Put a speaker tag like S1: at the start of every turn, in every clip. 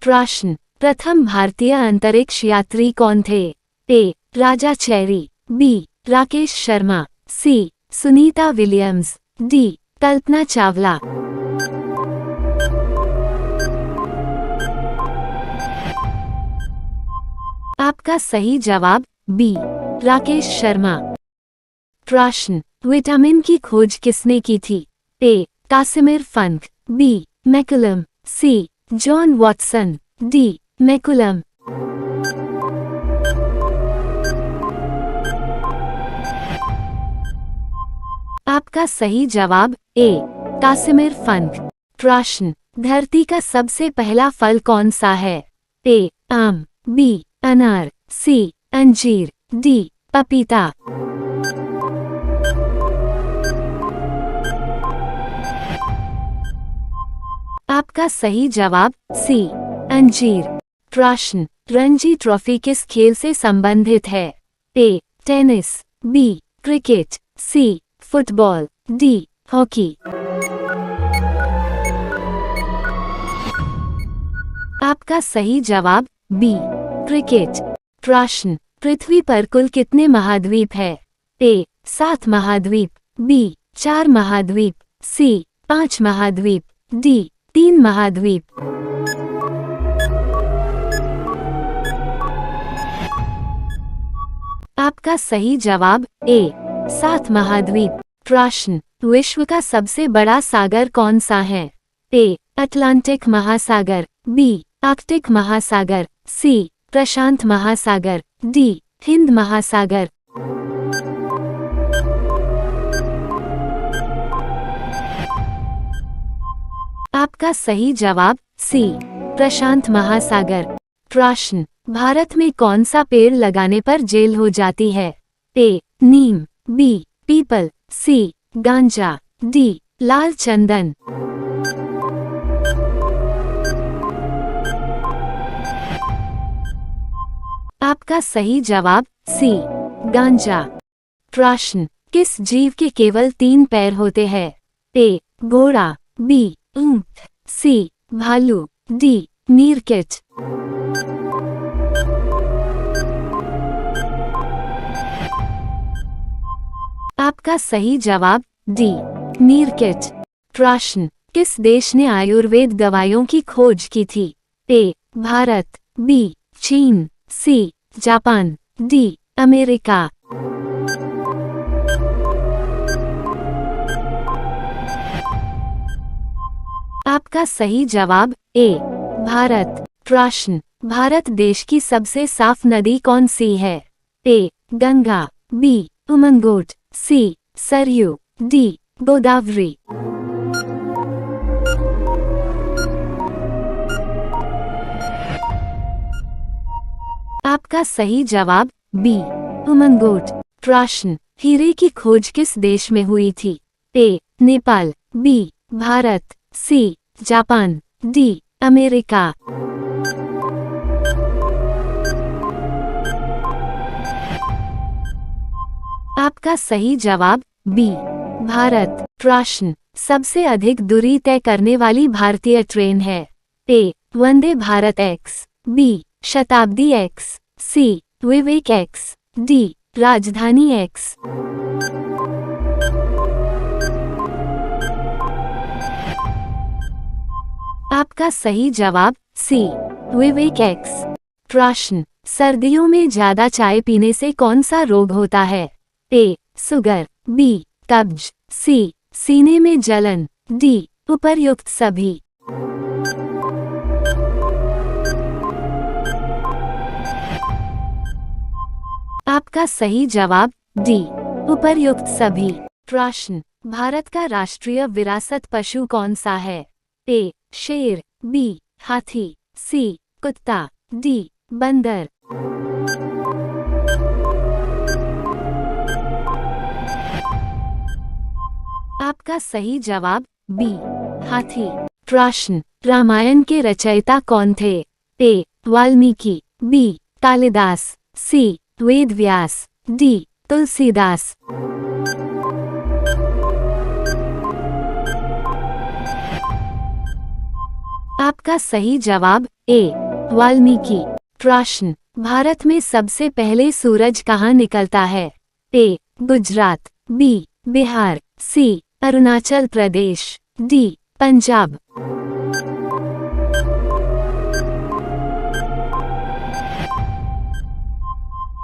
S1: प्रश्न, प्रथम भारतीय अंतरिक्ष यात्री कौन थे? A. Raja Chari, B. Rakesh Sharma, C. Sunita Williams, D. Kalpana Chawla. आपका सही जवाब बी. राकेश शर्मा। प्रश्न, विटामिन की खोज किसने की थी? A. Casimir Funk, B. McCollum, C. John Watson, D. McCollum. आपका सही जवाब ए. कासिमिर फंक। प्रश्न, धरती का सबसे पहला फल कौन सा है? ए. आम, बी. अनार, सी. अंजीर, डी. पपीता। आपका सही जवाब सी. अंजीर। प्रश्न, रणजी ट्रॉफी किस खेल से संबंधित है? A. Tennis, B. Cricket, C. Football, D. Hockey. आपका सही जवाब बी. क्रिकेट। प्रश्न, पृथ्वी पर कुल कितने महाद्वीप है? ए. 7 महाद्वीप, बी. 4 महाद्वीप, सी. 5 महाद्वीप, डी. 3 महाद्वीप। आपका सही जवाब ए. 7 महाद्वीप। प्रश्न, विश्व का सबसे बड़ा सागर कौन सा है? ए. अटलांटिक महासागर, बी. आर्कटिक महासागर, सी. प्रशांत महासागर, डी. हिंद महासागर। आपका सही जवाब सी. प्रशांत महासागर। प्रश्न, भारत में कौन सा पेड़ लगाने पर जेल हो जाती है? ए. नीम, बी. पीपल, सी. गांजा, डी. लाल चंदन। आपका सही जवाब सी. गांजा। प्रश्न, किस जीव के केवल 3 पैर होते हैं? ए. घोड़ा, बी. ऊंट, सी. भालू, डी. मीरकिट। आपका सही जवाब डी. मीरकिट। प्रश्न, किस देश ने आयुर्वेद दवाइयों की खोज की थी? ए. भारत, बी. चीन, सी. Japan, D. अमेरिका। आपका सही जवाब ए. भारत। प्रश्न, भारत देश की सबसे साफ नदी कौन सी है? ए. गंगा, बी. उमंगोट, सी. सरयू, डी. गोदावरी। आपका सही जवाब बी. उमंगोट। प्रश्न, हीरे की खोज किस देश में हुई थी? A. Nepal, B. Bharat, C. Japan, D. America. आपका सही जवाब बी. भारत। प्रश्न, सबसे अधिक दूरी तय करने वाली भारतीय ट्रेन है? ए. Vande Bharat x, B. शताब्दी एक्स, सी. विवेक एक्स, डी. राजधानी एक्स। आपका सही जवाब सी. विवेक एक्स। प्रश्न, सर्दियों में ज्यादा चाय पीने से कौन सा रोग होता है? ए. Sugar, B. कब्ज, सी. सीने में जलन, डी. उपर्युक्त सभी। आपका सही जवाब डी. उपर्युक्त सभी। प्रश्न, भारत का राष्ट्रीय विरासत पशु कौन सा है? ए. शेर, बी. हाथी, सी. कुत्ता, डी. बंदर। आपका सही जवाब बी. हाथी। प्रश्न, रामायण के रचयिता कौन थे? ए. वाल्मीकि, बी. कालिदास, सी. वेद व्यास, डी. तुलसीदास। आपका सही जवाब ए वाल्मीकि। प्रश्न, भारत में सबसे पहले सूरज कहाँ निकलता है? ए गुजरात, बी बिहार, सी अरुणाचल प्रदेश, डी पंजाब।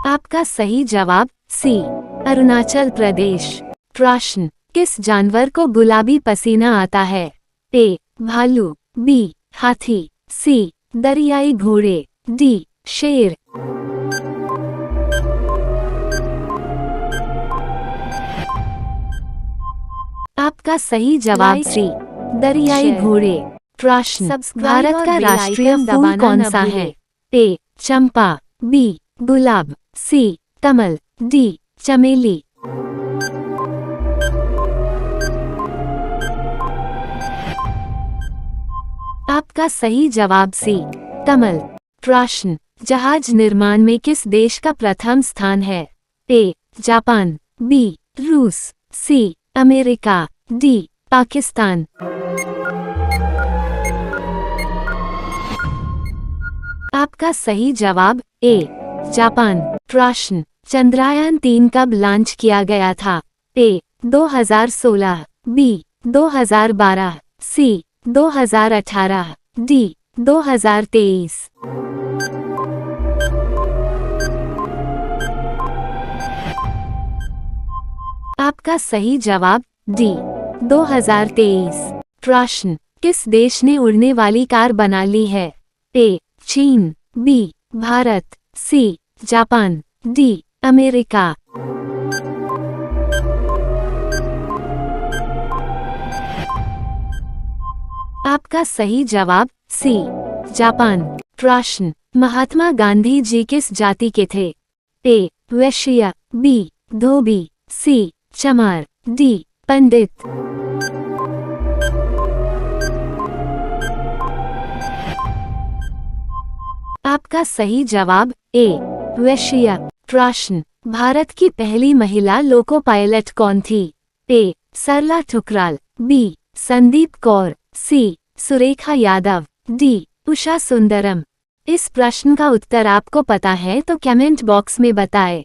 S1: आपका सही जवाब सी अरुणाचल प्रदेश। प्रश्न, किस जानवर को गुलाबी पसीना आता है? ए भालू, बी हाथी, सी दरियाई घोड़े, डी शेर। आपका सही जवाब सी दरियाई घोड़े। प्रश्न, भारत का राष्ट्रीय फूल कौन सा है? ए चंपा, बी गुलाब, सी कमल, डी चमेली। आपका सही जवाब सी कमल। प्रश्न, जहाज निर्माण में किस देश का प्रथम स्थान है? ए जापान, बी रूस, सी अमेरिका, डी पाकिस्तान। आपका सही जवाब ए जापान। प्रश्न, चंद्रयान-3 कब लॉन्च किया गया था? ए 2016, बी 2012, सी 2018, डी 2023। आपका सही जवाब डी 2023। प्रश्न, किस देश ने उड़ने वाली कार बना ली है? ए चीन, B Bharat, C Japan, D America. आपका सही जवाब सी जापान। प्रश्न, महात्मा गांधी जी किस जाति के थे? ए वैश्य, बी धोबी, सी चमार, डी पंडित। आपका सही जवाब ए वैश्य। प्रश्न, भारत की पहली महिला लोको पायलट कौन थी? ए सरला ठुकराल, बी संदीप कौर, सी सुरेखा यादव, डी उषा सुंदरम। इस प्रश्न का उत्तर आपको पता है तो कमेंट बॉक्स में बताएं।